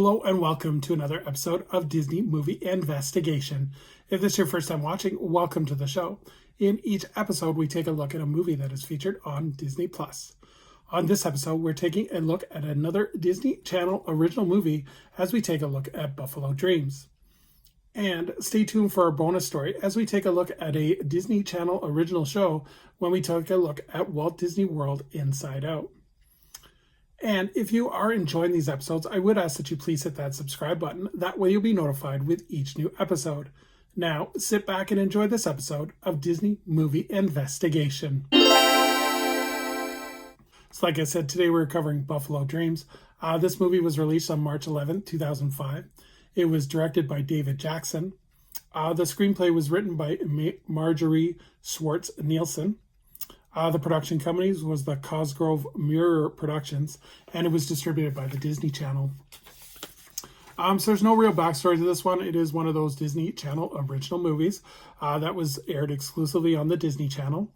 Hello and welcome to another episode of Disney Movie Investigation. If this is your first time watching, welcome to the show. In each episode, we take a look at a movie that is featured on Disney+. On this episode, we're taking a look at another Disney Channel original movie as we take a look at Buffalo Dreams. And stay tuned for our bonus story as we take a look at a Disney Channel original show when we take a look at Walt Disney World Inside Out. And if you are enjoying these episodes, I would ask that you please hit that subscribe button. That way you'll be notified with each new episode. Now, sit back and enjoy this episode of Disney Movie Investigation. So like I said, today we're covering Buffalo Dreams. This movie was released on March 11, 2005. It was directed by David Jackson. The screenplay was written by Marjorie Schwartz Nielsen. The production companies was the Cosgrove Mirror Productions, and it was distributed by the Disney Channel. So there's no real backstory to this one. It is one of those Disney Channel original movies that was aired exclusively on the Disney Channel.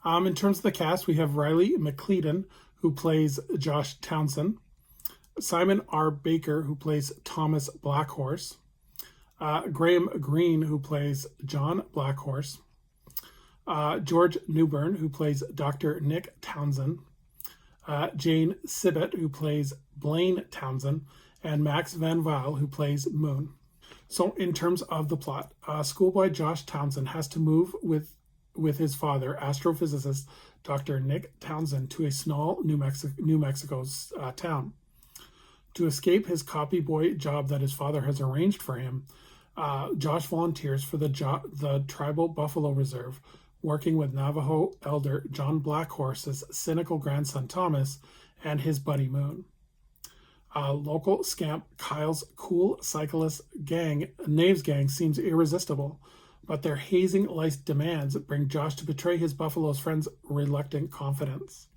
In terms of the cast, we have Riley McClendon, who plays Josh Townsend, Simon R. Baker, who plays Thomas Blackhorse, Graham Greene, who plays John Blackhorse, George Newbern, who plays Dr. Nick Townsend, Jane Sibbett, who plays Blaine Townsend, and Max Van Zyl, who plays Moon. So in terms of the plot, schoolboy Josh Townsend has to move with his father, astrophysicist Dr. Nick Townsend, to a small New Mexico's town. To escape his copy boy job that his father has arranged for him, Josh volunteers for the tribal buffalo reserve, working with Navajo elder John Blackhorse's cynical grandson Thomas and his buddy Moon. Local scamp Kyle's cool cyclist gang, Knaves gang, seems irresistible, but their hazing life demands bring Josh to betray his Buffalo's friend's reluctant confidence.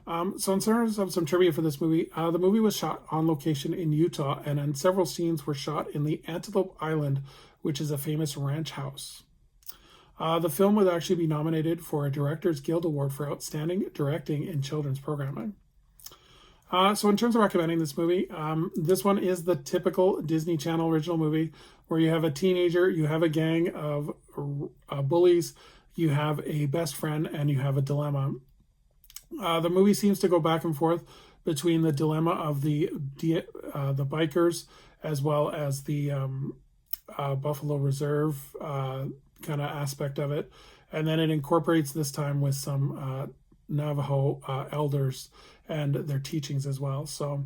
So in terms of some trivia for this movie, the movie was shot on location in Utah, and then several scenes were shot in the Antelope Island, which is a famous ranch house. The film would actually be nominated for a Directors Guild Award for Outstanding Directing in Children's Programming. So in terms of recommending this movie, this one is the typical Disney Channel original movie where you have a teenager, you have a gang of bullies, you have a best friend, and you have a dilemma. The movie seems to go back and forth between the dilemma of the bikers as well as the Buffalo Reserve kind of aspect of it, and then it incorporates this time with some Navajo elders and their teachings as well. So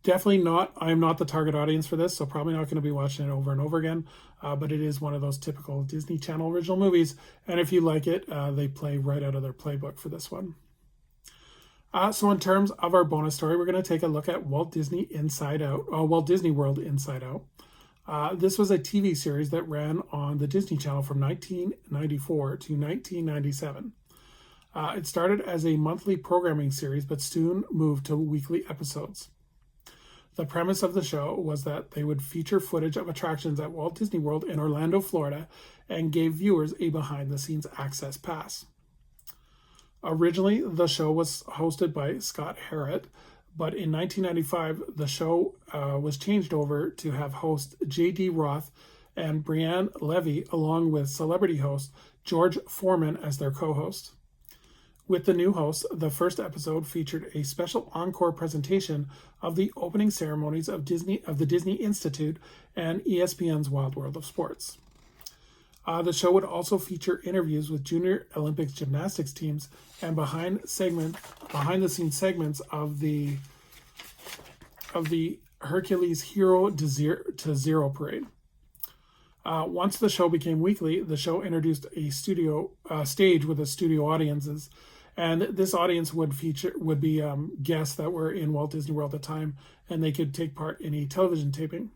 definitely not, I'm not the target audience for this, so probably not going to be watching it over and over again, but it is one of those typical Disney Channel original movies, and if you like it, they play right out of their playbook for this one. So in terms of our bonus story, we're going to take a look at Walt Disney World Inside Out. This was a TV series that ran on the Disney Channel from 1994 to 1997. It started as a monthly programming series, but soon moved to weekly episodes. The premise of the show was that they would feature footage of attractions at Walt Disney World in Orlando, Florida, and gave viewers a behind-the-scenes access pass. Originally, the show was hosted by Scott Harrett, but in 1995, the show was changed over to have host J.D. Roth and Brianne Levy, along with celebrity host George Foreman as their co-host. With the new host, the first episode featured a special encore presentation of the opening ceremonies of the Disney Institute and ESPN's Wild World of Sports. The show would also feature interviews with Junior Olympics gymnastics teams and behind-the-scenes segments of the Hercules Hero to Zero parade. Once the show became weekly, the show introduced a stage with a studio audiences, and this audience would be guests that were in Walt Disney World at the time, and they could take part in a television taping.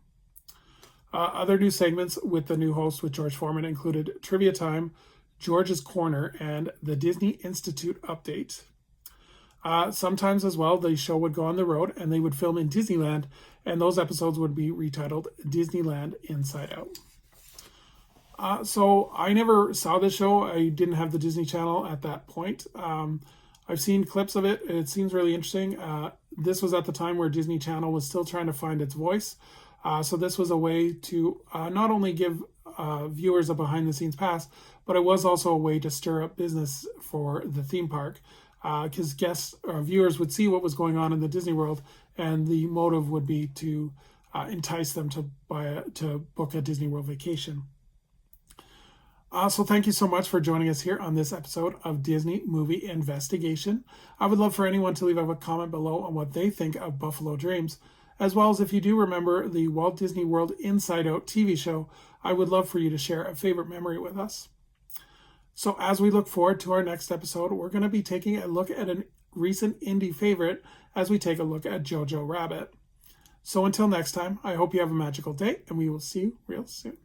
Other new segments with the new host with George Foreman included Trivia Time, George's Corner, and the Disney Institute Update. Sometimes as well, the show would go on the road and they would film in Disneyland, and those episodes would be retitled Disneyland Inside Out. So I never saw this show. I didn't have the Disney Channel at that point. I've seen clips of it. It seems really interesting. This was at the time where Disney Channel was still trying to find its voice. So this was a way to not only give viewers a behind-the-scenes pass, but it was also a way to stir up business for the theme park, because guests or viewers would see what was going on in the Disney World, and the motive would be to entice them to book a Disney World vacation. So thank you so much for joining us here on this episode of Disney Movie Investigation. I would love for anyone to leave a comment below on what they think of Buffalo Dreams, as well as if you do remember the Walt Disney World Inside Out TV show. I would love for you to share a favorite memory with us. So as we look forward to our next episode, we're going to be taking a look at a recent indie favorite as we take a look at Jojo Rabbit. So until next time, I hope you have a magical day, and we will see you real soon.